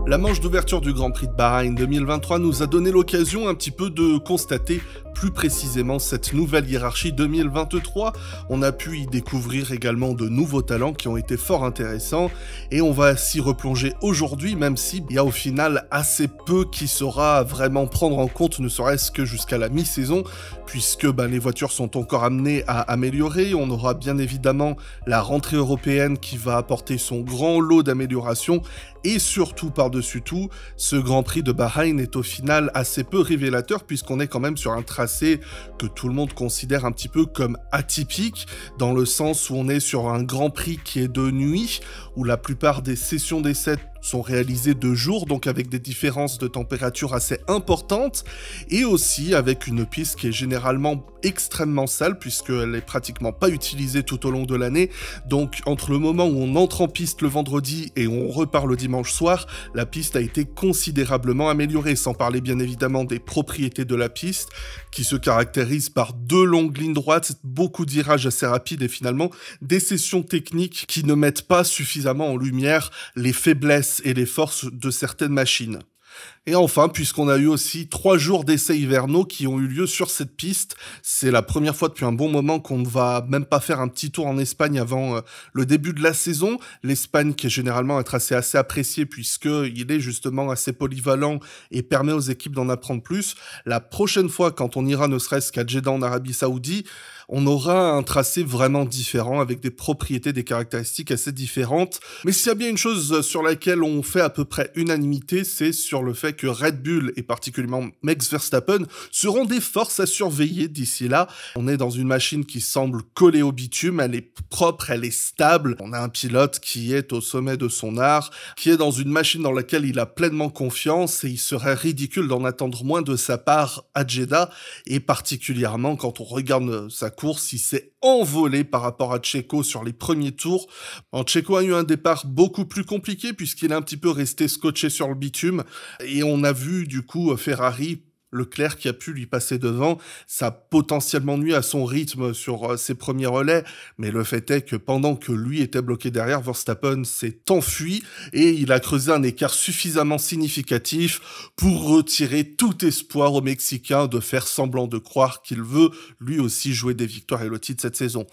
La manche d'ouverture du Grand Prix de Bahreïn 2023 nous a donné l'occasion un petit peu de constater plus précisément cette nouvelle hiérarchie 2023. On a pu y découvrir également de nouveaux talents qui ont été fort intéressants et on va s'y replonger aujourd'hui, même s'il y a au final assez peu qui saura vraiment prendre en compte, ne serait-ce que jusqu'à la mi-saison, puisque les voitures sont encore amenées à améliorer. On aura bien évidemment la rentrée européenne qui va apporter son grand lot d'améliorations et surtout par-dessus tout, ce Grand Prix de Bahreïn est au final assez peu révélateur puisqu'on est quand même sur un tracé que tout le monde considère un petit peu comme atypique, dans le sens où on est sur un Grand Prix qui est de nuit, où la plupart des sessions d'essai sont réalisées de jour, donc avec des différences de température assez importantes, et aussi avec une piste qui est généralement extrêmement sale, puisqu'elle est pratiquement pas utilisée tout au long de l'année, donc entre le moment où on entre en piste le vendredi et on repart le dimanche soir, la piste a été considérablement améliorée, sans parler bien évidemment des propriétés de la piste, qui se caractérisent par deux longues lignes droites, beaucoup de virages assez rapides et finalement des sessions techniques qui ne mettent pas suffisamment en lumière les faiblesses et les forces de certaines machines. Et enfin, puisqu'on a eu aussi 3 jours d'essais hivernaux qui ont eu lieu sur cette piste, c'est la première fois depuis un bon moment qu'on ne va même pas faire un petit tour en Espagne avant le début de la saison. L'Espagne qui est généralement un tracé assez apprécié puisqu'il est justement assez polyvalent et permet aux équipes d'en apprendre plus. La prochaine fois, quand on ira ne serait-ce qu'à Jeddah en Arabie Saoudite, on aura un tracé vraiment différent avec des propriétés, des caractéristiques assez différentes. Mais s'il y a bien une chose sur laquelle on fait à peu près unanimité, c'est sur le fait que Red Bull et particulièrement Max Verstappen seront des forces à surveiller d'ici là. On est dans une machine qui semble collée au bitume, elle est propre, elle est stable. On a un pilote qui est au sommet de son art, qui est dans une machine dans laquelle il a pleinement confiance et il serait ridicule d'en attendre moins de sa part à Jeddah et particulièrement quand on regarde sa course, il s'est envolé par rapport à Checo sur les premiers tours. Checo a eu un départ beaucoup plus compliqué puisqu'il est un petit peu resté scotché sur le bitume et on a vu du coup Ferrari, Leclerc qui a pu lui passer devant, ça a potentiellement nuit à son rythme sur ses premiers relais, mais le fait est que pendant que lui était bloqué derrière, Verstappen s'est enfui et il a creusé un écart suffisamment significatif pour retirer tout espoir au Mexicain de faire semblant de croire qu'il veut lui aussi jouer des victoires et le titre cette saison.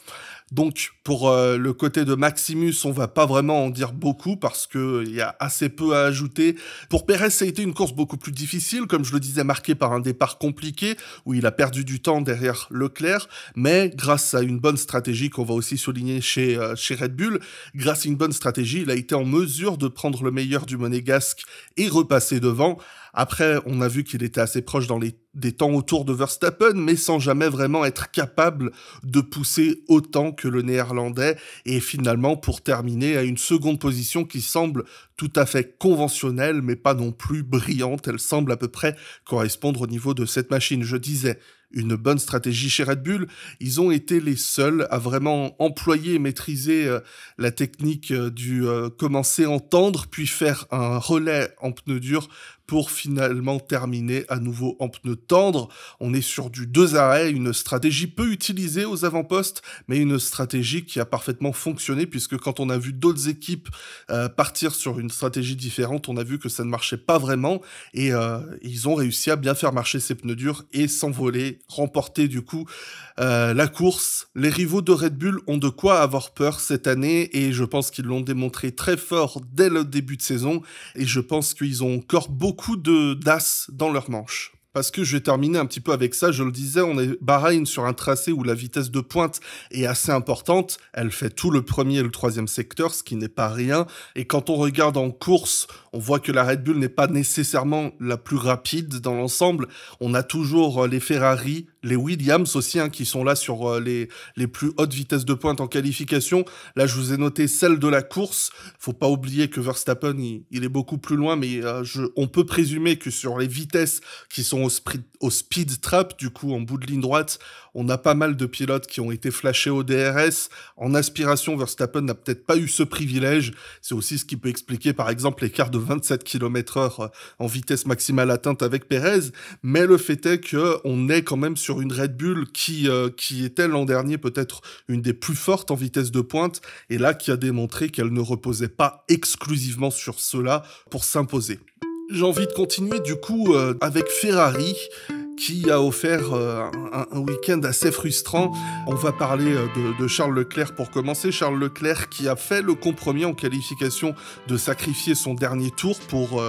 Donc pour le côté de Maximus, on va pas vraiment en dire beaucoup parce que il y a assez peu à ajouter. Pour Pérez, ça a été une course beaucoup plus difficile, comme je le disais, marquée par un départ compliqué où il a perdu du temps derrière Leclerc, mais grâce à une bonne stratégie qu'on va aussi souligner chez Red Bull, grâce à une bonne stratégie, il a été en mesure de prendre le meilleur du monégasque et repasser devant. Après, on a vu qu'il était assez proche dans des temps autour de Verstappen, mais sans jamais vraiment être capable de pousser autant que le néerlandais. Et finalement, pour terminer, à une seconde position qui semble tout à fait conventionnelle, mais pas non plus brillante. Elle semble à peu près correspondre au niveau de cette machine. Je disais, une bonne stratégie chez Red Bull. Ils ont été les seuls à vraiment employer et maîtriser la technique du commencer en tendre, puis faire un relais en pneu dur pour finalement terminer à nouveau en pneu tendre. On est sur du 2 arrêts, une stratégie peu utilisée aux avant-postes, mais une stratégie qui a parfaitement fonctionné, puisque quand on a vu d'autres équipes partir sur une stratégie différente, on a vu que ça ne marchait pas vraiment, et ils ont réussi à bien faire marcher ces pneus durs et s'envoler, remporter du coup la course. Les rivaux de Red Bull ont de quoi avoir peur cette année, et je pense qu'ils l'ont démontré très fort dès le début de saison, et je pense qu'ils ont encore beaucoup d'as dans leur manche. Parce que je vais terminer un petit peu avec ça, je le disais, on est Bahreïn sur un tracé où la vitesse de pointe est assez importante, elle fait tout le premier et le troisième secteur, ce qui n'est pas rien, et quand on regarde en course, on voit que la Red Bull n'est pas nécessairement la plus rapide dans l'ensemble, on a toujours les Ferrari, les Williams aussi, qui sont là sur les plus hautes vitesses de pointe en qualification. Là, je vous ai noté celle de la course. Faut pas oublier que Verstappen, il est beaucoup plus loin, mais on peut présumer que sur les vitesses qui sont au speed trap, du coup, en bout de ligne droite, on a pas mal de pilotes qui ont été flashés au DRS. En aspiration, Verstappen n'a peut-être pas eu ce privilège. C'est aussi ce qui peut expliquer, par exemple, l'écart de 27 km/h en vitesse maximale atteinte avec Pérez, mais le fait est qu'on est quand même sur une Red Bull qui était l'an dernier peut-être une des plus fortes en vitesse de pointe, et là qui a démontré qu'elle ne reposait pas exclusivement sur cela pour s'imposer. J'ai envie de continuer du coup avec Ferrari, qui a offert un week-end assez frustrant. On va parler de Charles Leclerc pour commencer. Charles Leclerc qui a fait le compromis en qualification de sacrifier son dernier tour pour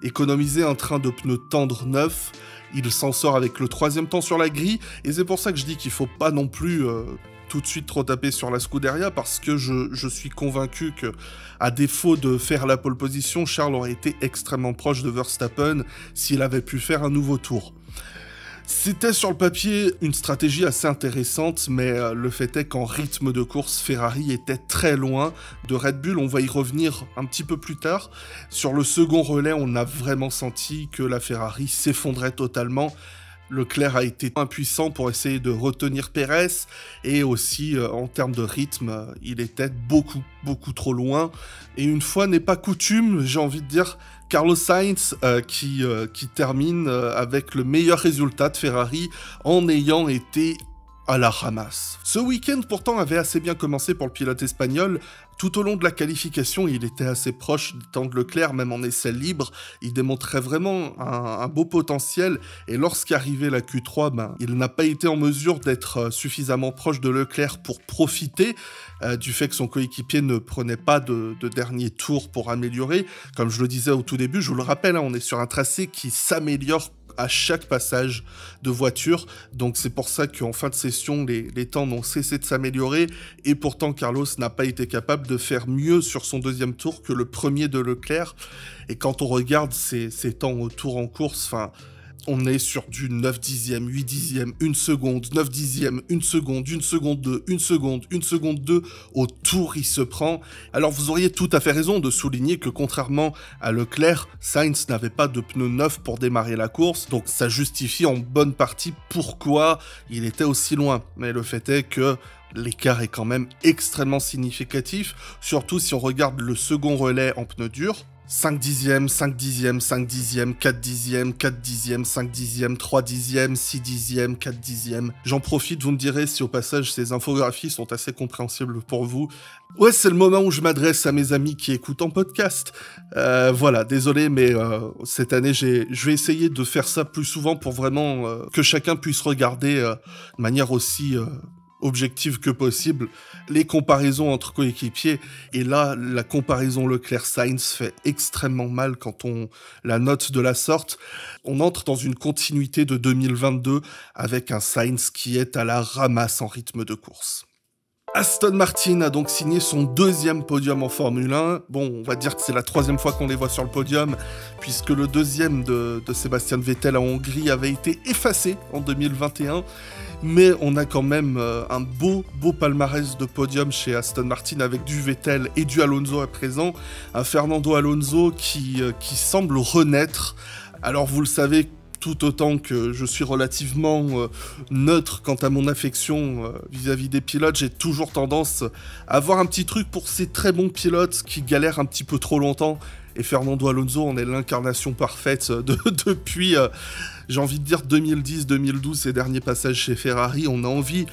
économiser un train de pneus tendres neufs. Il s'en sort avec le 3e temps sur la grille, et c'est pour ça que je dis qu'il faut pas non plus tout de suite trop taper sur la Scuderia, parce que je suis convaincu que, à défaut de faire la pole position, Charles aurait été extrêmement proche de Verstappen s'il avait pu faire un nouveau tour. C'était sur le papier une stratégie assez intéressante, mais le fait est qu'en rythme de course, Ferrari était très loin de Red Bull. On va y revenir un petit peu plus tard. Sur le second relais, on a vraiment senti que la Ferrari s'effondrait totalement. Leclerc a été impuissant pour essayer de retenir Pérez, et aussi en termes de rythme, il était beaucoup trop loin. Et une fois n'est pas coutume, j'ai envie de dire, Carlos Sainz qui termine avec le meilleur résultat de Ferrari en ayant été à la ramasse. Ce week-end pourtant avait assez bien commencé pour le pilote espagnol. Tout au long de la qualification, il était assez proche du temps de Leclerc, même en essai libre. Il démontrait vraiment un beau potentiel, et lorsqu'arrivait la Q3, il n'a pas été en mesure d'être suffisamment proche de Leclerc pour profiter du fait que son coéquipier ne prenait pas de dernier tour pour améliorer. Comme je le disais au tout début, je vous le rappelle, on est sur un tracé qui s'améliore à chaque passage de voiture, donc c'est pour ça qu'en fin de session, les temps n'ont cessé de s'améliorer, et pourtant Carlos n'a pas été capable de faire mieux sur son deuxième tour que le premier de Leclerc. Et quand on regarde ces temps au tour en course, on est sur du 9 dixièmes, 8 dixièmes, 1 seconde, 9 dixièmes, 1 seconde, 1 seconde 2, 1 seconde, 1 seconde 2, au tour il se prend. Alors vous auriez tout à fait raison de souligner que contrairement à Leclerc, Sainz n'avait pas de pneus neufs pour démarrer la course, donc ça justifie en bonne partie pourquoi il était aussi loin. Mais le fait est que l'écart est quand même extrêmement significatif, surtout si on regarde le second relais en pneus durs. 5 dixièmes, 5 dixièmes, 5 dixièmes, 4 dixièmes, 4 dixièmes, 5 dixièmes, 3 dixièmes, 6 dixièmes, 4 dixièmes. J'en profite, vous me direz si au passage ces infographies sont assez compréhensibles pour vous. Ouais, c'est le moment où je m'adresse à mes amis qui écoutent en podcast. Voilà, désolé, mais cette année, je vais essayer de faire ça plus souvent pour vraiment que chacun puisse regarder de manière aussi objective que possible les comparaisons entre coéquipiers, et là la comparaison Leclerc-Sainz fait extrêmement mal quand on la note de la sorte. On entre dans une continuité de 2022 avec un Sainz qui est à la ramasse en rythme de course. Aston Martin a donc signé son 2e podium en Formule 1. Bon, on va dire que c'est la 3e fois qu'on les voit sur le podium, puisque le 2e de Sébastien Vettel en Hongrie avait été effacé en 2021. Mais on a quand même un beau palmarès de podium chez Aston Martin, avec du Vettel et du Alonso à présent. Un Fernando Alonso qui semble renaître. Alors vous le savez, tout autant que je suis relativement neutre quant à mon affection vis-à-vis des pilotes, j'ai toujours tendance à avoir un petit truc pour ces très bons pilotes qui galèrent un petit peu trop longtemps. Et Fernando Alonso en est l'incarnation parfaite depuis, j'ai envie de dire, 2010-2012, ses derniers passages chez Ferrari. On a envie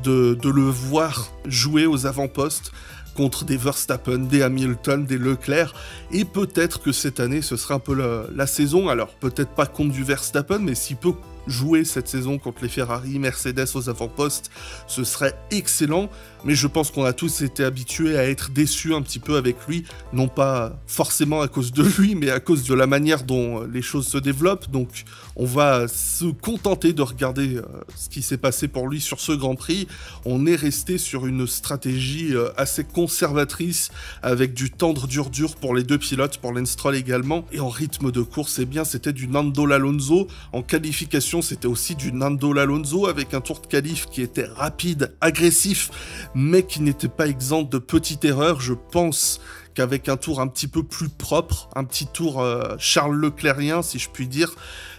de le voir jouer aux avant-postes contre des Verstappen, des Hamilton, des Leclerc, et peut-être que cette année ce sera un peu la saison, alors peut-être pas contre du Verstappen, mais s'il peut jouer cette saison contre les Ferrari, Mercedes aux avant-postes, ce serait excellent. Mais je pense qu'on a tous été habitués à être déçus un petit peu avec lui, non pas forcément à cause de lui, mais à cause de la manière dont les choses se développent. Donc on va se contenter de regarder ce qui s'est passé pour lui sur ce Grand Prix. On est resté sur une stratégie assez conservatrice, avec du tendre dur pour les deux pilotes, pour Lance Stroll également. Et en rythme de course, eh bien c'était du Nando Alonso. En qualification, c'était aussi du Nando Alonso, avec un tour de qualif qui était rapide, agressif, mais qui n'était pas exempt de petites erreurs. Je pense qu'avec un tour un petit peu plus propre, un petit tour Charles Leclercien, si je puis dire,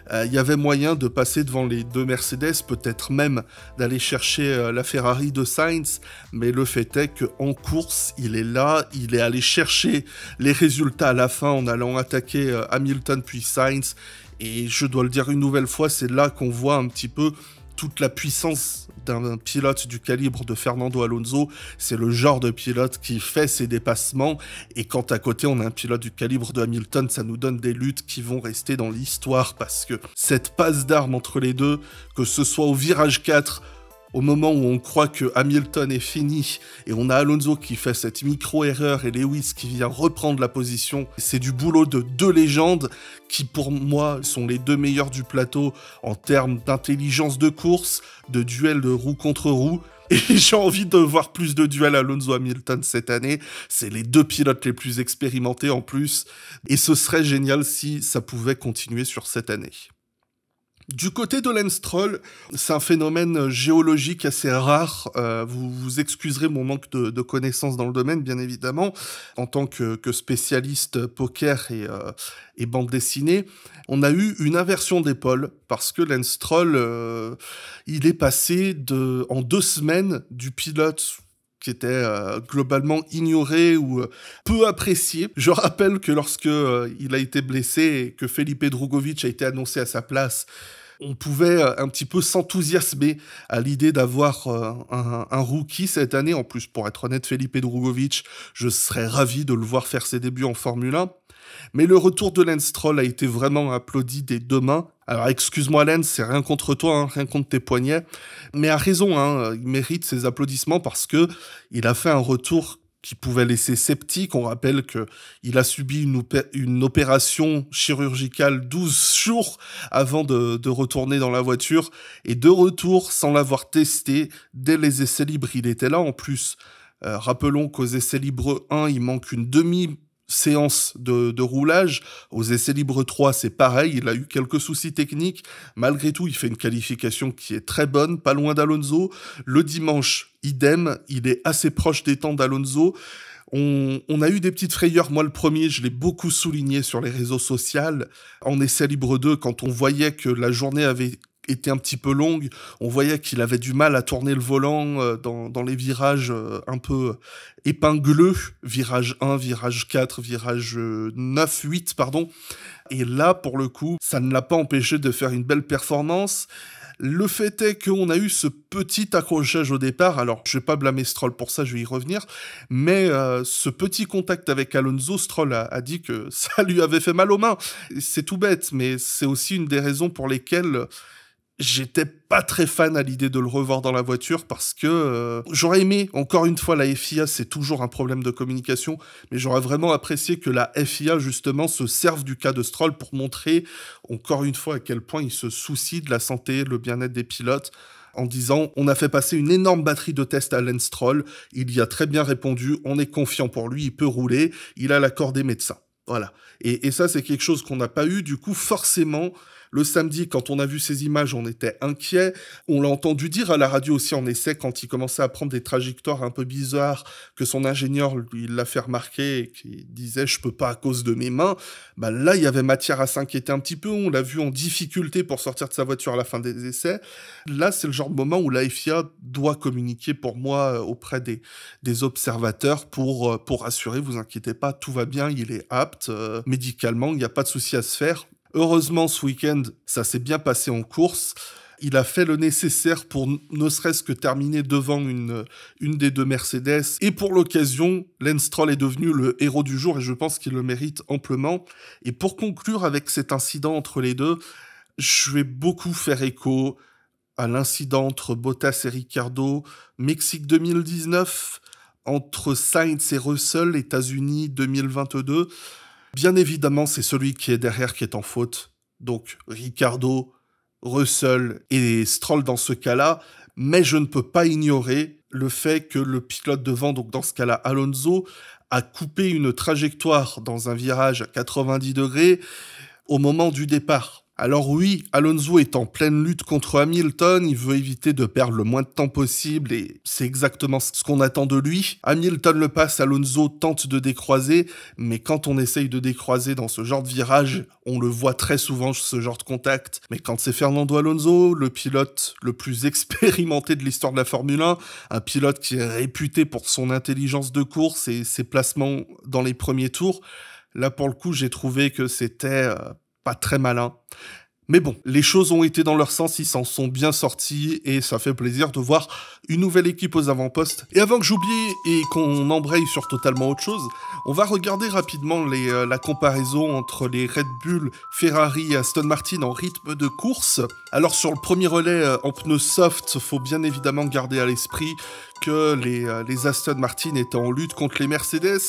il y avait moyen de passer devant les deux Mercedes, peut-être même d'aller chercher la Ferrari de Sainz, mais le fait est qu'en course, il est là, il est allé chercher les résultats à la fin en allant attaquer Hamilton puis Sainz, et je dois le dire une nouvelle fois, c'est là qu'on voit un petit peu toute la puissance d'un pilote du calibre de Fernando Alonso. C'est le genre de pilote qui fait ses dépassements, et quand à côté on a un pilote du calibre de Hamilton, ça nous donne des luttes qui vont rester dans l'histoire, parce que cette passe d'armes entre les deux, que ce soit au virage 4, au moment où on croit que Hamilton est fini, et on a Alonso qui fait cette micro-erreur et Lewis qui vient reprendre la position, c'est du boulot de deux légendes qui pour moi sont les deux meilleurs du plateau en termes d'intelligence de course, de duel de roue contre roue. Et j'ai envie de voir plus de duels Alonso-Hamilton cette année. C'est les deux pilotes les plus expérimentés en plus. Et ce serait génial si ça pouvait continuer sur cette année. Du côté de Lance Stroll, c'est un phénomène géologique assez rare. Vous excuserez mon manque de connaissances dans le domaine, bien évidemment. En tant que spécialiste poker et bande dessinée, on a eu une inversion d'épaule parce que Lance Stroll, il est passé en 2 semaines du pilote qui était globalement ignoré ou peu apprécié. Je rappelle que lorsque il a été blessé et que Felipe Drugovich a été annoncé à sa place, on pouvait un petit peu s'enthousiasmer à l'idée d'avoir un rookie cette année. En plus, pour être honnête, Felipe Drugovich, je serais ravi de le voir faire ses débuts en Formule 1. Mais le retour de Lance Stroll a été vraiment applaudi des deux mains. Alors excuse-moi Lance, c'est rien contre toi, hein, rien contre tes poignets. Mais à raison, hein, il mérite ses applaudissements parce que il a fait un retour qui pouvait laisser sceptique. On rappelle qu'il a subi une opération chirurgicale 12 jours avant de retourner dans la voiture. Et de retour, sans l'avoir testé, dès les essais libres, il était là. En plus, rappelons qu'aux essais libres 1, il manque une demi-séance de roulage. Aux essais libres 3, c'est pareil. Il a eu quelques soucis techniques. Malgré tout, il fait une qualification qui est très bonne, pas loin d'Alonso. Le dimanche, idem, il est assez proche des temps d'Alonso. On a eu des petites frayeurs. Moi, le premier, je l'ai beaucoup souligné sur les réseaux sociaux. En essai libre 2, quand on voyait que la journée avait été un petit peu longue, on voyait qu'il avait du mal à tourner le volant dans les virages un peu épingleux. Virage 1, virage 4, virage 9, 8, pardon. Et là, pour le coup, ça ne l'a pas empêché de faire une belle performance. Le fait est qu'on a eu ce petit accrochage au départ, alors je vais pas blâmer Stroll pour ça, je vais y revenir, mais ce petit contact avec Alonso, Stroll a dit que ça lui avait fait mal aux mains. C'est tout bête, mais c'est aussi une des raisons pour lesquelles j'étais pas très fan à l'idée de le revoir dans la voiture parce que j'aurais aimé, encore une fois, la FIA, c'est toujours un problème de communication, mais j'aurais vraiment apprécié que la FIA, justement, se serve du cas de Stroll pour montrer, encore une fois, à quel point il se soucie de la santé, le bien-être des pilotes, en disant « On a fait passer une énorme batterie de tests à Lance Stroll, il y a très bien répondu, on est confiant pour lui, il peut rouler, il a l'accord des médecins. » Voilà. Et ça, c'est quelque chose qu'on n'a pas eu, du coup, forcément... Le samedi, quand on a vu ces images, on était inquiet. On l'a entendu dire à la radio aussi en essai, quand il commençait à prendre des trajectoires un peu bizarres, que son ingénieur lui l'a fait remarquer et qu'il disait « je peux pas à cause de mes mains ». Bah là, il y avait matière à s'inquiéter un petit peu. On l'a vu en difficulté pour sortir de sa voiture à la fin des essais. Là, c'est le genre de moment où la FIA doit communiquer pour moi auprès des observateurs pour assurer, vous inquiétez pas, tout va bien, il est apte. Médicalement, il n'y a pas de souci à se faire. Heureusement, ce week-end, ça s'est bien passé en course. Il a fait le nécessaire pour ne serait-ce que terminer devant une des deux Mercedes. Et pour l'occasion, Lance Stroll est devenu le héros du jour et je pense qu'il le mérite amplement. Et pour conclure avec cet incident entre les deux, je vais beaucoup faire écho à l'incident entre Bottas et Ricciardo, Mexique 2019, entre Sainz et Russell, États-Unis 2022. Bien évidemment, c'est celui qui est derrière qui est en faute. Donc, Ricciardo, Russell et Stroll dans ce cas-là. Mais je ne peux pas ignorer le fait que le pilote devant, donc dans ce cas-là, Alonso, a coupé une trajectoire dans un virage à 90 degrés au moment du départ. Alors oui, Alonso est en pleine lutte contre Hamilton, il veut éviter de perdre le moins de temps possible et c'est exactement ce qu'on attend de lui. Hamilton le passe, Alonso tente de décroiser, mais quand on essaye de décroiser dans ce genre de virage, on le voit très souvent ce genre de contact. Mais quand c'est Fernando Alonso, le pilote le plus expérimenté de l'histoire de la Formule 1, un pilote qui est réputé pour son intelligence de course et ses placements dans les premiers tours, là pour le coup j'ai trouvé que c'était pas très malin. Mais bon, les choses ont été dans leur sens, ils s'en sont bien sortis et ça fait plaisir de voir une nouvelle équipe aux avant-postes. Et avant que j'oublie et qu'on embraye sur totalement autre chose, on va regarder rapidement la comparaison entre les Red Bull, Ferrari et Aston Martin en rythme de course. Alors sur le premier relais en pneus soft, faut bien évidemment garder à l'esprit que les Aston Martin étaient en lutte contre les Mercedes.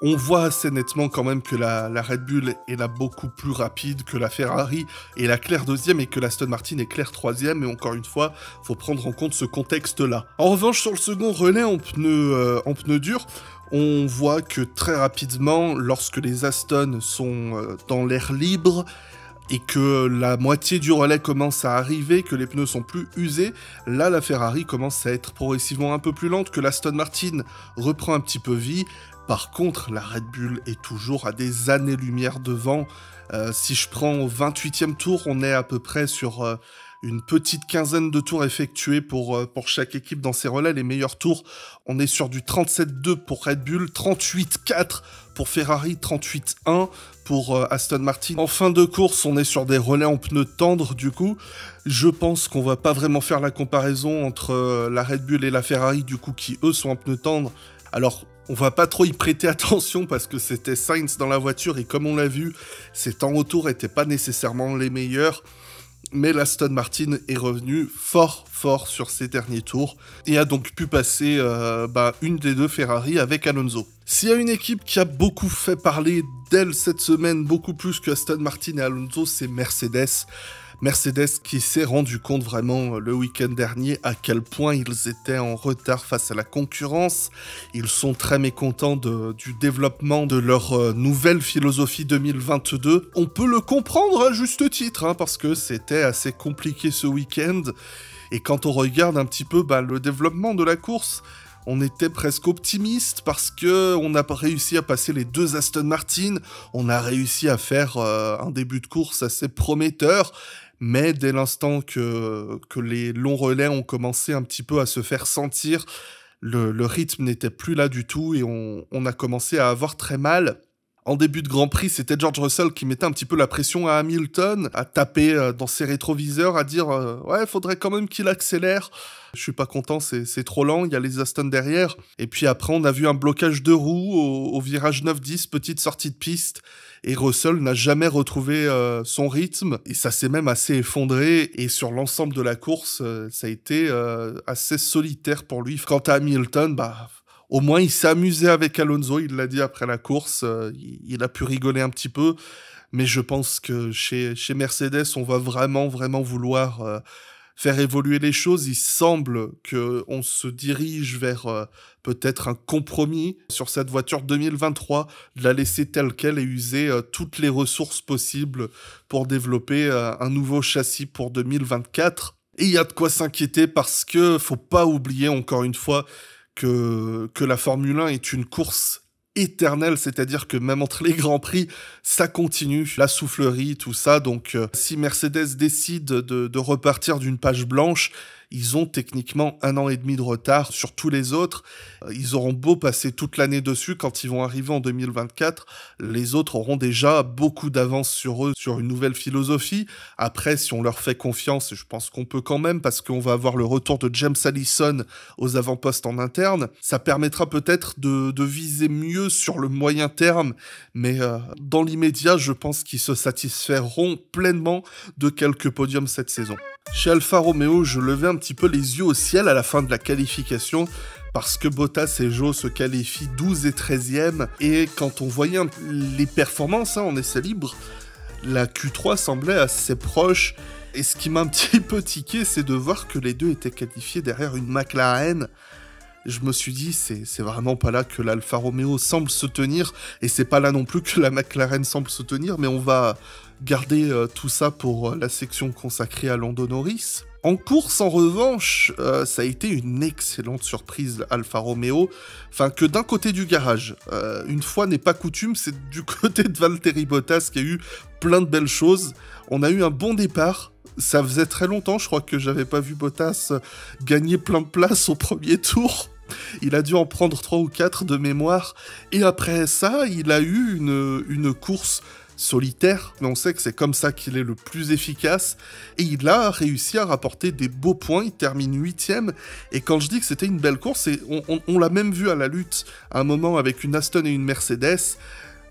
On voit assez nettement quand même que la Red Bull est là beaucoup plus rapide que la Ferrari et la claire deuxième et que l'Aston Martin est claire troisième. Et encore une fois, faut prendre en compte ce contexte-là. En revanche, sur le second relais en pneus durs, on voit que très rapidement, lorsque les Aston sont dans l'air libre, et que la moitié du relais commence à arriver, que les pneus sont plus usés, là la Ferrari commence à être progressivement un peu plus lente, que l'Aston Martin reprend un petit peu vie. Par contre, la Red Bull est toujours à des années-lumière devant. Si je prends au 28e tour, on est à peu près sur une petite quinzaine de tours effectués pour chaque équipe dans ces relais. Les meilleurs tours, on est sur du 37-2 pour Red Bull, 38-4 pour Ferrari, 38-1 pour Aston Martin. En fin de course, on est sur des relais en pneus tendres du coup. Je pense qu'on va pas vraiment faire la comparaison entre la Red Bull et la Ferrari du coup qui eux sont en pneus tendres. Alors, on va pas trop y prêter attention parce que c'était Sainz dans la voiture et comme on l'a vu, ses temps autour étaient pas nécessairement les meilleurs. Mais l'Aston Martin est revenu fort sur ces derniers tours et a donc pu passer une des deux Ferrari avec Alonso. S'il y a une équipe qui a beaucoup fait parler d'elle cette semaine, beaucoup plus que Aston Martin et Alonso, c'est Mercedes. Mercedes qui s'est rendu compte vraiment le week-end dernier à quel point ils étaient en retard face à la concurrence. Ils sont très mécontents du développement de leur nouvelle philosophie 2022. On peut le comprendre à juste titre, parce que c'était assez compliqué ce week-end. Et quand on regarde un petit peu le développement de la course, on était presque optimiste parce que on a réussi à passer les deux Aston Martin, on a réussi à faire un début de course assez prometteur, mais dès l'instant que les longs relais ont commencé un petit peu à se faire sentir, le rythme n'était plus là du tout et on a commencé à avoir très mal. En début de Grand Prix, c'était George Russell qui mettait un petit peu la pression à Hamilton, à taper dans ses rétroviseurs, à dire ouais, faudrait quand même qu'il accélère. Je suis pas content, c'est trop lent, il y a les Aston derrière. Et puis après, on a vu un blocage de roues au virage 9-10, petite sortie de piste. Et Russell n'a jamais retrouvé son rythme. Et ça s'est même assez effondré. Et sur l'ensemble de la course, ça a été assez solitaire pour lui. Quant à Hamilton, au moins, il s'est amusé avec Alonso, il l'a dit après la course, il a pu rigoler un petit peu, mais je pense que chez Mercedes, on va vraiment vouloir faire évoluer les choses. Il semble qu'on se dirige vers peut-être un compromis sur cette voiture 2023, de la laisser telle qu'elle et user toutes les ressources possibles pour développer un nouveau châssis pour 2024. Et il y a de quoi s'inquiéter parce que faut pas oublier encore une fois que la Formule 1 est une course éternelle, c'est-à-dire que même entre les grands prix, ça continue, la soufflerie, tout ça. Donc si Mercedes décide de repartir d'une page blanche, ils ont techniquement 1 an et demi de retard sur tous les autres. Ils auront beau passer toute l'année dessus, quand ils vont arriver en 2024, les autres auront déjà beaucoup d'avance sur eux, sur une nouvelle philosophie. Après, si on leur fait confiance, je pense qu'on peut quand même, parce qu'on va avoir le retour de James Allison aux avant-postes en interne, ça permettra peut-être de viser mieux sur le moyen terme, mais dans l'immédiat, je pense qu'ils se satisferont pleinement de quelques podiums cette saison. Chez Alfa Romeo, je levais un petit peu les yeux au ciel à la fin de la qualification parce que Bottas et Zhou se qualifient 12 et 13e et quand on voyait les performances en essai libre, la Q3 semblait assez proche et ce qui m'a un petit peu tiqué, c'est de voir que les deux étaient qualifiés derrière une McLaren. je me suis dit, c'est vraiment pas là que l'Alfa Romeo semble se tenir, et c'est pas là non plus que la McLaren semble se tenir, mais on va garder tout ça pour la section consacrée à Lando Norris. En course, en revanche, ça a été une excellente surprise, Alfa Romeo. Enfin, que d'un côté du garage. Une fois n'est pas coutume, c'est du côté de Valtteri Bottas qui a eu plein de belles choses. On a eu un bon départ. Ça faisait très longtemps, je crois que j'avais pas vu Bottas gagner plein de places au premier tour. Il a dû en prendre 3 ou 4 de mémoire. Et après ça, il a eu une course solitaire, mais on sait que c'est comme ça qu'il est le plus efficace, et il a réussi à rapporter des beaux points, il termine 8ème, et quand je dis que c'était une belle course, on l'a même vu à la lutte, à un moment avec une Aston et une Mercedes,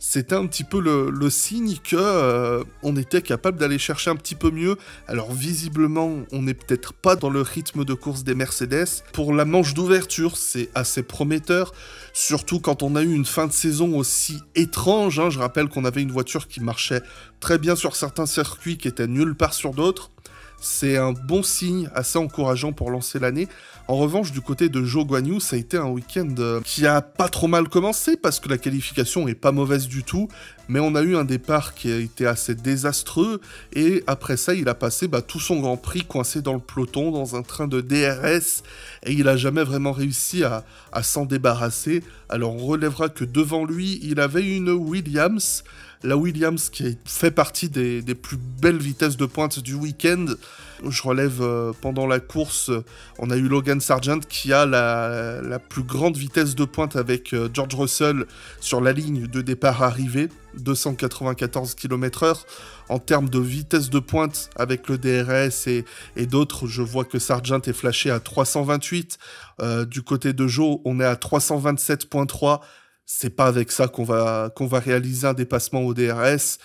c'était un petit peu le signe que on était capable d'aller chercher un petit peu mieux. Alors visiblement, on n'est peut-être pas dans le rythme de course des Mercedes. Pour la manche d'ouverture, c'est assez prometteur, surtout quand on a eu une fin de saison aussi étrange. Je rappelle qu'on avait une voiture qui marchait très bien sur certains circuits, qui était nulle part sur d'autres. C'est un bon signe, assez encourageant pour lancer l'année. En revanche, du côté de Zhou Guanyu, ça a été un week-end qui a pas trop mal commencé, parce que la qualification est pas mauvaise du tout, mais on a eu un départ qui a été assez désastreux, et après ça, il a passé tout son Grand Prix coincé dans le peloton, dans un train de DRS, et il a jamais vraiment réussi à s'en débarrasser. Alors on relèvera que devant lui, il avait une Williams, la Williams qui fait partie des plus belles vitesses de pointe du week-end. Je relève pendant la course, on a eu Logan Sargent qui a la plus grande vitesse de pointe avec George Russell sur la ligne de départ arrivée, 294 km/h. En termes de vitesse de pointe avec le DRS et d'autres, je vois que Sargent est flashé à 328. Du côté de Zhou, on est à 327.3. C'est pas avec ça qu'on va réaliser un dépassement au DRS.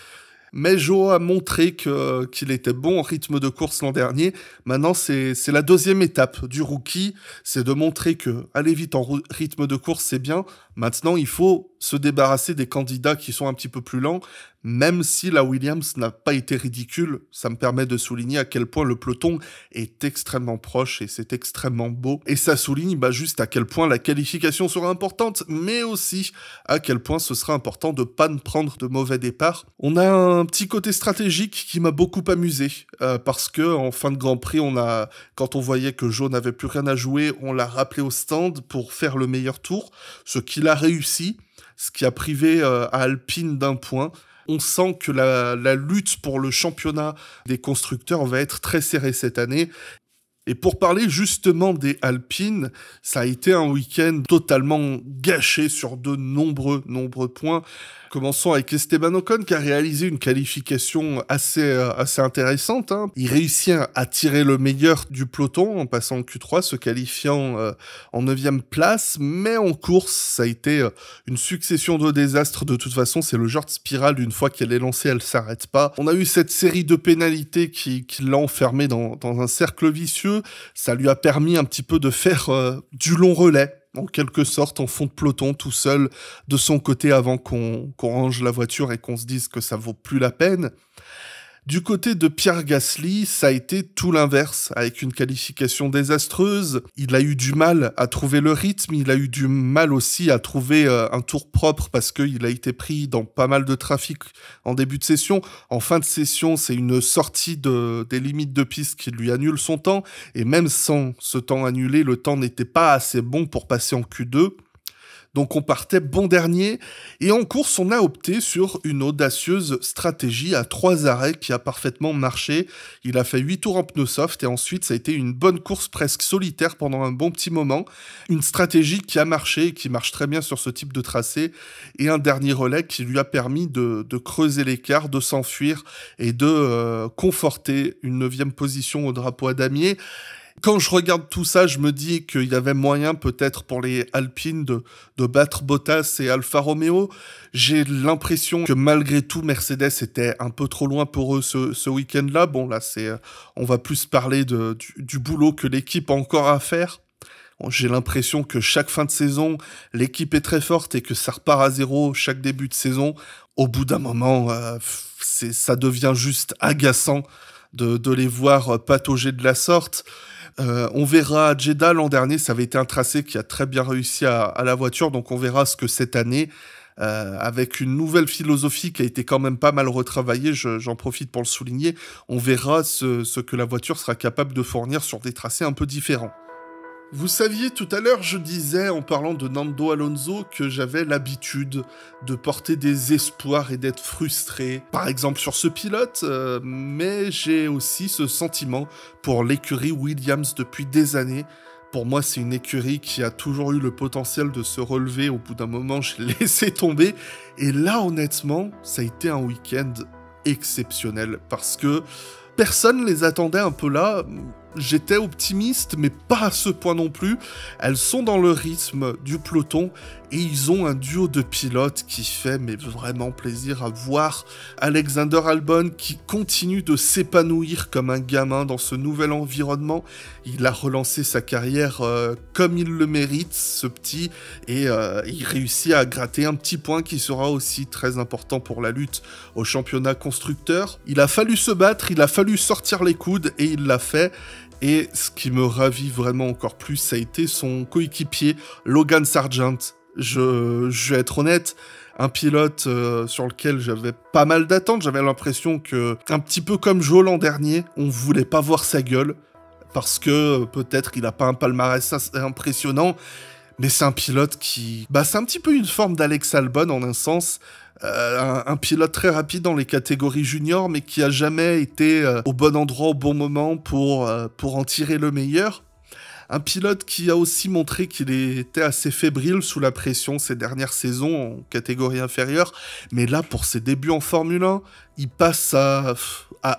Mais Zhou a montré qu'il était bon en rythme de course l'an dernier. Maintenant, c'est la deuxième étape du rookie, c'est de montrer que aller vite en rythme de course, c'est bien. Maintenant, il faut se débarrasser des candidats qui sont un petit peu plus lents, même si la Williams n'a pas été ridicule. Ça me permet de souligner à quel point le peloton est extrêmement proche et c'est extrêmement beau. Et ça souligne juste à quel point la qualification sera importante, mais aussi à quel point ce sera important de pas prendre de mauvais départs. On a un petit côté stratégique qui m'a beaucoup amusé, parce que en fin de Grand Prix, quand on voyait que Zhou n'avait plus rien à jouer, on l'a rappelé au stand pour faire le meilleur tour, ce qu'il a réussi, ce qui a privé à Alpine d'un point. On sent que la lutte pour le championnat des constructeurs va être très serrée cette année. Et pour parler justement des Alpines, ça a été un week-end totalement gâché sur de nombreux points. Commençons avec Esteban Ocon qui a réalisé une qualification assez intéressante. Il réussit à tirer le meilleur du peloton en passant en Q3, se qualifiant en 9e place. Mais en course, ça a été une succession de désastres. De toute façon, c'est le genre de spirale, une fois qu'elle est lancée, elle ne s'arrête pas. On a eu cette série de pénalités qui l'a enfermé dans un cercle vicieux. Ça lui a permis un petit peu de faire du long relais, en quelque sorte, en fond de peloton, tout seul, de son côté, avant qu'on range la voiture et qu'on se dise que ça vaut plus la peine. Du côté de Pierre Gasly, ça a été tout l'inverse, avec une qualification désastreuse. Il a eu du mal à trouver le rythme, il a eu du mal aussi à trouver un tour propre parce qu'il a été pris dans pas mal de trafic en début de session. En fin de session, c'est une sortie des limites de piste qui lui annule son temps, et même sans ce temps annulé, le temps n'était pas assez bon pour passer en Q2. Donc on partait bon dernier, et en course on a opté sur une audacieuse stratégie à 3 arrêts qui a parfaitement marché. Il a fait 8 tours en pneus soft, et ensuite ça a été une bonne course presque solitaire pendant un bon petit moment. Une stratégie qui a marché et qui marche très bien sur ce type de tracé, et un dernier relais qui lui a permis de creuser l'écart, de s'enfuir et de conforter une 9e position au drapeau à damier. Quand je regarde tout ça, je me dis qu'il y avait moyen peut-être pour les Alpines de battre Bottas et Alfa Romeo. J'ai l'impression que malgré tout, Mercedes était un peu trop loin pour eux ce week-end-là. Bon, là, on va plus parler du boulot que l'équipe a encore à faire. J'ai l'impression que chaque fin de saison, l'équipe est très forte et que ça repart à zéro chaque début de saison. Au bout d'un moment, ça devient juste agaçant de les voir patauger de la sorte. On verra Jeddah l'an dernier, ça avait été un tracé qui a très bien réussi à la voiture, donc on verra ce que cette année, avec une nouvelle philosophie qui a été quand même pas mal retravaillée, j'en profite pour le souligner, on verra ce que la voiture sera capable de fournir sur des tracés un peu différents. Vous saviez, tout à l'heure, je disais, en parlant de Nando Alonso, que j'avais l'habitude de porter des espoirs et d'être frustré, par exemple sur ce pilote, mais j'ai aussi ce sentiment pour l'écurie Williams depuis des années. Pour moi, c'est une écurie qui a toujours eu le potentiel de se relever. Au bout d'un moment, je l'ai laissé tomber. Et là, honnêtement, ça a été un week-end exceptionnel, parce que personne les attendait un peu là. J'étais optimiste, mais pas à ce point non plus. Elles sont dans le rythme du peloton et ils ont un duo de pilotes qui fait vraiment plaisir à voir. Alexander Albon qui continue de s'épanouir comme un gamin dans ce nouvel environnement. Il a relancé sa carrière comme il le mérite, ce petit, et il réussit à gratter un petit point qui sera aussi très important pour la lutte au championnat constructeur. Il a fallu se battre, il a fallu sortir les coudes et il l'a fait. Et ce qui me ravit vraiment encore plus, ça a été son coéquipier, Logan Sargent. Je vais être honnête, un pilote sur lequel j'avais pas mal d'attentes. J'avais l'impression que, un petit peu comme Joe l'an dernier, on voulait pas voir sa gueule, parce que peut-être il a pas un palmarès impressionnant, mais c'est un pilote qui... c'est un petit peu une forme d'Alex Albon en un sens. Un pilote très rapide dans les catégories juniors, mais qui a jamais été au bon endroit au bon moment pour en tirer le meilleur. Un pilote qui a aussi montré qu'il était assez fébrile sous la pression ces dernières saisons en catégorie inférieure, mais là, pour ses débuts en Formule 1, il passe à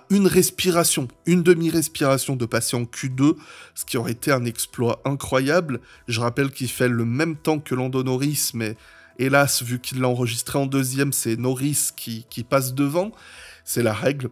une respiration, une demi-respiration de passer en Q2, ce qui aurait été un exploit incroyable. Je rappelle qu'il fait le même temps que Lando Norris, mais hélas, vu qu'il l'a enregistré en deuxième, c'est Norris qui passe devant. C'est la règle.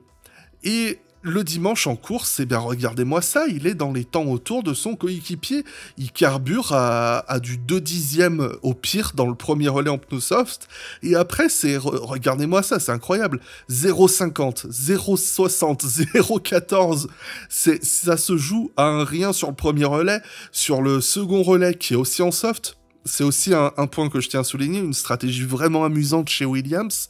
Et le dimanche en course, regardez-moi ça, il est dans les temps autour de son coéquipier. Il carbure à du 2/10 au pire dans le premier relais en pneus soft. Et après, regardez-moi ça, c'est incroyable. 0,50, 0,60, 0,14. Ça se joue à un rien sur le premier relais. Sur le second relais, qui est aussi en soft, c'est aussi un point que je tiens à souligner, une stratégie vraiment amusante chez Williams.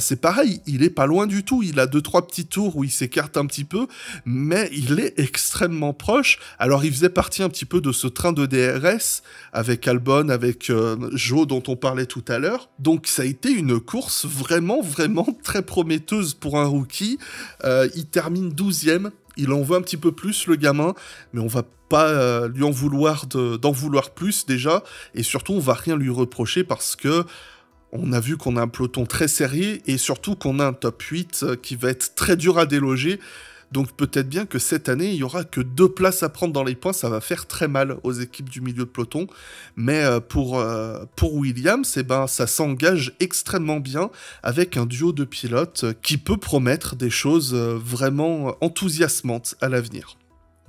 C'est pareil, il est pas loin du tout, il a 2-3 petits tours où il s'écarte un petit peu, mais il est extrêmement proche. Alors il faisait partie un petit peu de ce train de DRS, avec Albon, avec Joe dont on parlait tout à l'heure. Donc ça a été une course vraiment très prometteuse pour un rookie. Il termine 12e, il en veut un petit peu plus le gamin, mais on va pas lui en vouloir d'en vouloir plus déjà, et surtout on va rien lui reprocher parce que on a vu qu'on a un peloton très serré et surtout qu'on a un top 8 qui va être très dur à déloger. Donc peut-être bien que cette année, il y aura que 2 places à prendre dans les points, ça va faire très mal aux équipes du milieu de peloton. Mais pour Williams, ça s'engage extrêmement bien avec un duo de pilotes qui peut promettre des choses vraiment enthousiasmantes à l'avenir.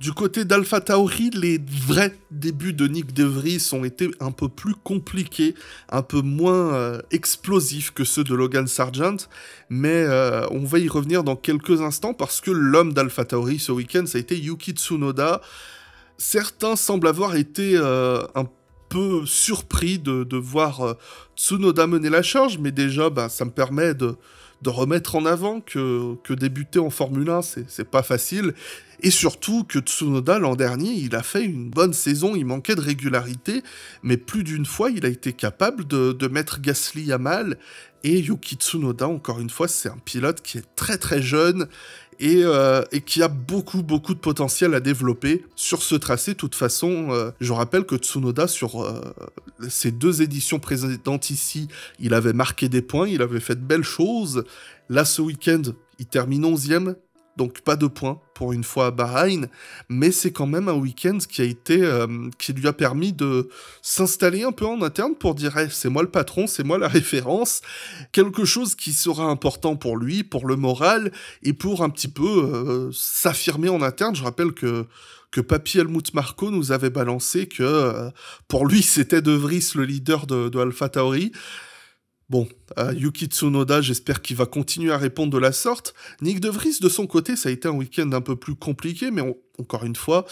Du côté d'AlphaTauri, les vrais débuts de Nyck de Vries ont été un peu plus compliqués, un peu moins explosifs que ceux de Logan Sargent, mais on va y revenir dans quelques instants parce que l'homme d'AlphaTauri ce week-end, ça a été Yuki Tsunoda. Certains semblent avoir été un peu surpris de voir Tsunoda mener la charge, mais déjà, ça me permet de remettre en avant que débuter en Formule 1, c'est pas facile. Et surtout que Tsunoda, l'an dernier, il a fait une bonne saison, il manquait de régularité, mais plus d'une fois, il a été capable de mettre Gasly à mal. Et Yuki Tsunoda, encore une fois, c'est un pilote qui est très jeune et qui a beaucoup de potentiel à développer sur ce tracé. De toute façon, je rappelle que Tsunoda, sur ces 2 éditions précédentes ici, il avait marqué des points, il avait fait de belles choses. Là, ce week-end, il termine 11e, donc pas de points pour une fois à Bahreïn, mais c'est quand même un week-end qui lui a permis de s'installer un peu en interne pour dire hey, c'est moi le patron, c'est moi la référence, quelque chose qui sera important pour lui, pour le moral, et pour un petit peu s'affirmer en interne. Je rappelle que Papy Helmut Marko nous avait balancé que pour lui c'était De Vries le leader de AlphaTauri. Bon, Yuki Tsunoda, j'espère qu'il va continuer à répondre de la sorte. Nyck de Vries, de son côté, ça a été un week-end un peu plus compliqué, mais encore une fois,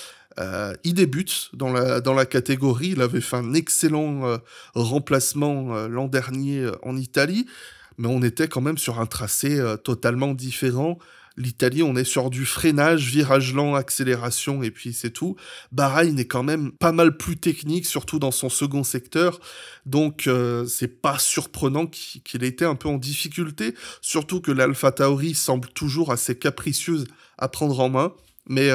Il débute dans la catégorie, il avait fait un excellent remplacement l'an dernier en Italie, mais on était quand même sur un tracé totalement différent. L'Italie, on est sur du freinage, virage lent, accélération, et puis c'est tout. Bahreïn est quand même pas mal plus technique, surtout dans son second secteur, donc c'est pas surprenant qu'il ait été un peu en difficulté, surtout que l'AlphaTauri semble toujours assez capricieuse à prendre en main. Mais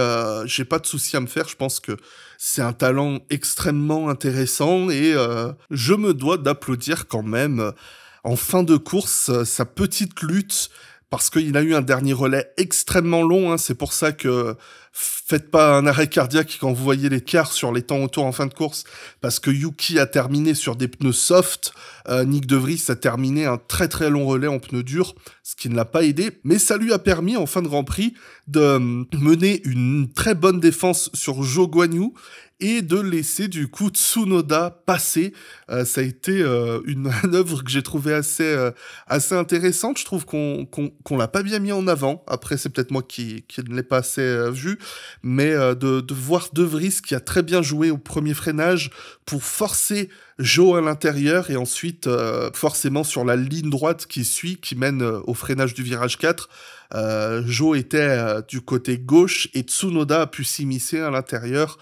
j'ai pas de souci à me faire, je pense que c'est un talent extrêmement intéressant et je me dois d'applaudir quand même en fin de course sa petite lutte parce qu'il a eu un dernier relais extrêmement long, hein, c'est pour ça que faites pas un arrêt cardiaque quand vous voyez l'écart sur les temps autour en fin de course, parce que Yuki a terminé sur des pneus soft, Nick De Vries a terminé un très très long relais en pneus durs, ce qui ne l'a pas aidé, mais ça lui a permis en fin de Grand Prix de mener une très bonne défense sur Zhou Guanyu et de laisser du coup Tsunoda passer. Ça a été une manœuvre que j'ai trouvée assez intéressante. Je trouve qu'on l'a pas bien mis en avant. Après, c'est peut-être moi qui ne l'ai pas assez vu, mais de voir De Vries qui a très bien joué au premier freinage pour forcer Zhou à l'intérieur et ensuite forcément sur la ligne droite qui mène au freinage du virage 4. Zhou était du côté gauche et Tsunoda a pu s'immiscer à l'intérieur.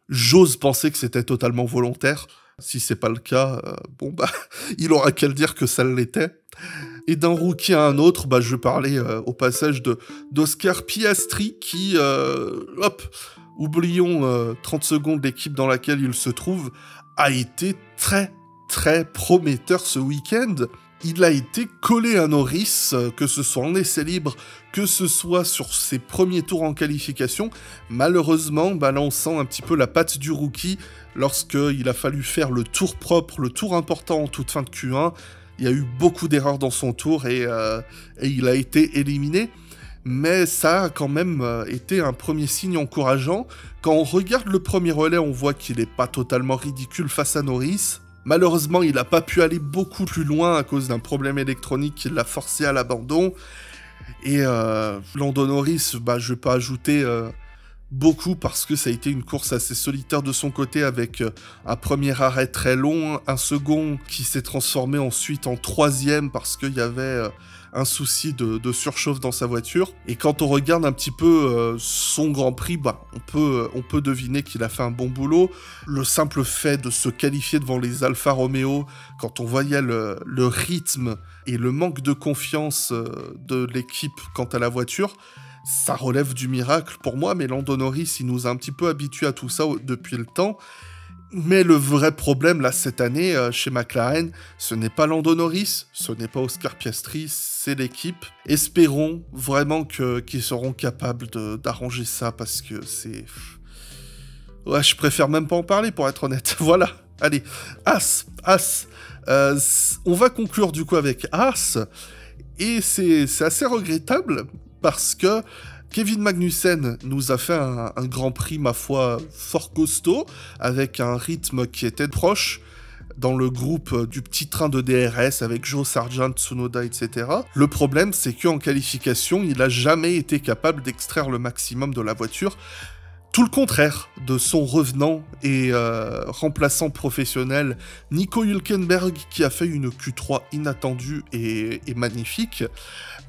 J'ose penser que c'était totalement volontaire. Si c'est pas le cas, il aura qu'à le dire que ça l'était. Et d'un rookie à un autre, je vais parler au passage d'Oscar Piastri qui, oublions 30 secondes l'équipe dans laquelle il se trouve, a été très très prometteur ce week-end. Il a été collé à Norris, que ce soit en essai libre, que ce soit sur ses premiers tours en qualification. Malheureusement, là on sent un petit peu la patte du rookie lorsqu'il a fallu faire le tour propre, le tour important en toute fin de Q1. Il y a eu beaucoup d'erreurs dans son tour et il a été éliminé. Mais ça a quand même été un premier signe encourageant. Quand on regarde le premier relais, on voit qu'il n'est pas totalement ridicule face à Norris. Malheureusement, il n'a pas pu aller beaucoup plus loin à cause d'un problème électronique qui l'a forcé à l'abandon. Et Lando Norris, je ne vais pas ajouter beaucoup parce que ça a été une course assez solitaire de son côté avec un premier arrêt très long, un second qui s'est transformé ensuite en troisième parce qu'il y avait un souci de surchauffe dans sa voiture. Et quand on regarde un petit peu son Grand Prix, on peut deviner qu'il a fait un bon boulot. Le simple fait de se qualifier devant les Alfa Romeo, quand on voyait le rythme et le manque de confiance de l'équipe quant à la voiture, ça relève du miracle pour moi, mais Lando Norris, il nous a un petit peu habitués à tout ça depuis le temps. Mais le vrai problème, là, cette année, chez McLaren, ce n'est pas Lando Norris, ce n'est pas Oscar Piastri, c'est l'équipe. Espérons vraiment qu'ils seront capables d'arranger ça, parce que c'est... Ouais, je préfère même pas en parler, pour être honnête. Voilà, allez, As. On va conclure, du coup, avec As, et c'est assez regrettable, parce que Kevin Magnussen nous a fait un Grand Prix, ma foi, fort costaud, avec un rythme qui était proche dans le groupe du petit train de DRS avec Joe Sargent, Tsunoda, etc. Le problème, c'est qu'en qualification, il n'a jamais été capable d'extraire le maximum de la voiture. Tout le contraire de son revenant et remplaçant professionnel Nico Hülkenberg, qui a fait une Q3 inattendue et magnifique.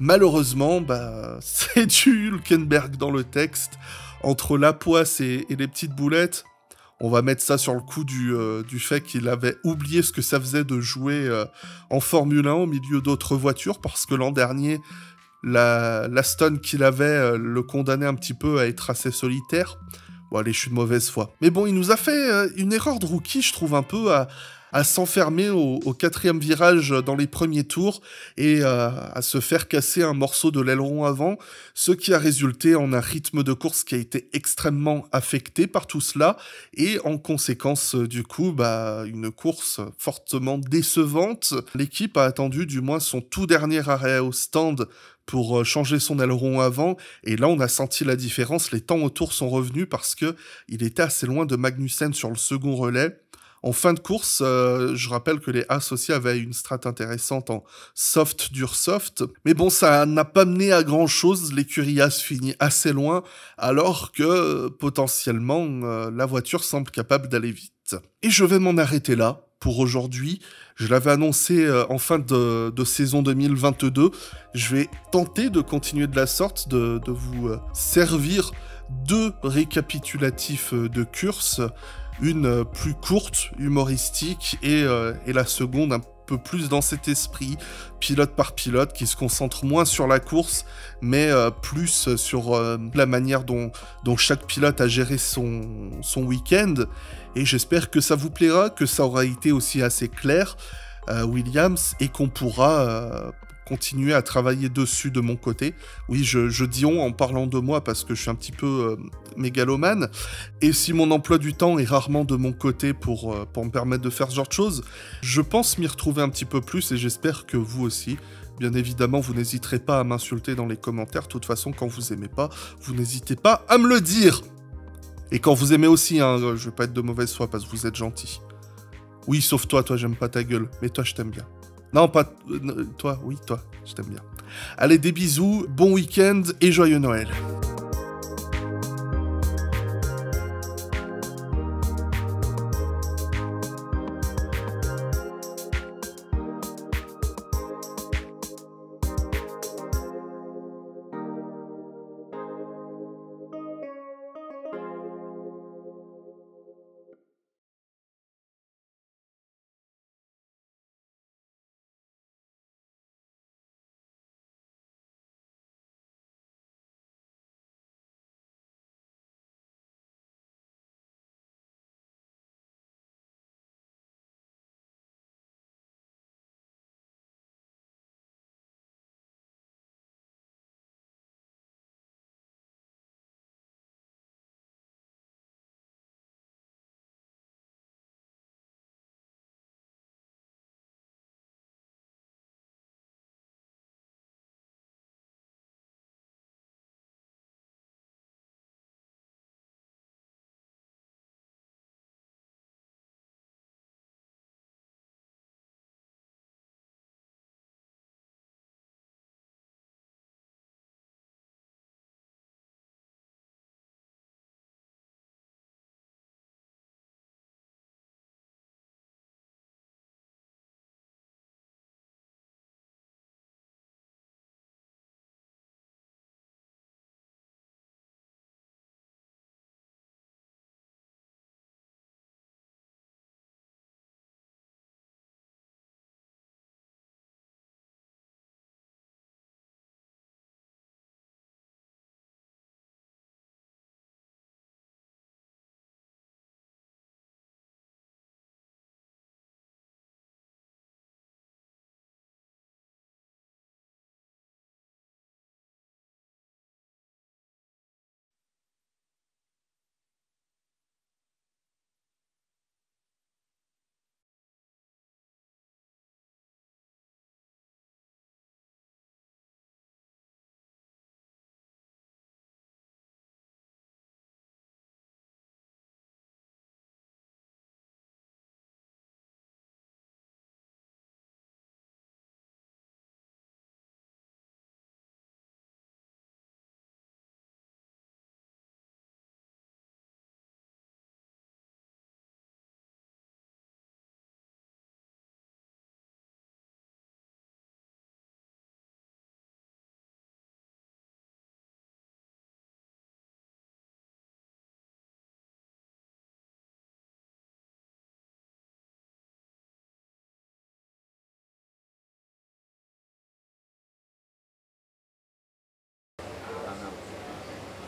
Malheureusement, c'est du Hülkenberg dans le texte. Entre la poisse et les petites boulettes, on va mettre ça sur le coup du fait qu'il avait oublié ce que ça faisait de jouer en Formule 1 au milieu d'autres voitures, parce que l'an dernier, l'Aston qu'il avait le condamnait un petit peu à être assez solitaire. Bon, allez, je suis de mauvaise foi. Mais bon, il nous a fait une erreur de rookie, je trouve, un peu à s'enfermer au 4e virage dans les premiers tours et à se faire casser un morceau de l'aileron avant, ce qui a résulté en un rythme de course qui a été extrêmement affecté par tout cela et en conséquence du coup une course fortement décevante. L'équipe a attendu du moins son tout dernier arrêt au stand pour changer son aileron avant, et là on a senti la différence, les temps autour sont revenus parce que il était assez loin de Magnussen sur le second relais. En fin de course, je rappelle que les As aussi avaient une strat intéressante en soft, dur, soft. Mais bon, ça n'a pas mené à grand-chose. L'écurie As finit assez loin, alors que potentiellement, la voiture semble capable d'aller vite. Et je vais m'en arrêter là pour aujourd'hui. Je l'avais annoncé en fin de saison 2022. Je vais tenter de continuer de la sorte, de vous servir 2 récapitulatifs de course, une plus courte, humoristique, et la seconde un peu plus dans cet esprit, pilote par pilote, qui se concentre moins sur la course, mais plus sur la manière dont chaque pilote a géré son week-end. Et j'espère que ça vous plaira, que ça aura été aussi assez clair, Williams, et qu'on pourra continuer à travailler dessus de mon côté. Oui, je dis on en parlant de moi parce que je suis un petit peu mégalomane. Et si mon emploi du temps est rarement de mon côté pour me permettre de faire ce genre de choses, je pense m'y retrouver un petit peu plus et j'espère que vous aussi. Bien évidemment, vous n'hésiterez pas à m'insulter dans les commentaires. De toute façon, quand vous aimez pas, vous n'hésitez pas à me le dire. Et quand vous aimez aussi, hein, je vais pas être de mauvaise foi parce que vous êtes gentil. Oui, sauf toi, j'aime pas ta gueule, mais toi je t'aime bien. Non, pas... toi, oui, toi, je t'aime bien. Allez, des bisous, bon week-end et joyeux Noël.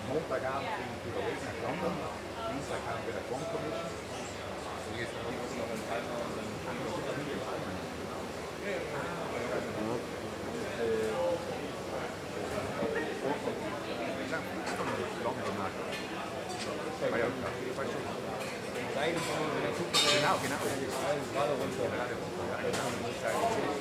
Montagabend fliegen wir über nach London, Dienstag haben wir der Commission. So jetzt noch einen Teilnehmer und dann fangen wir wieder mit dem Almen. Genau.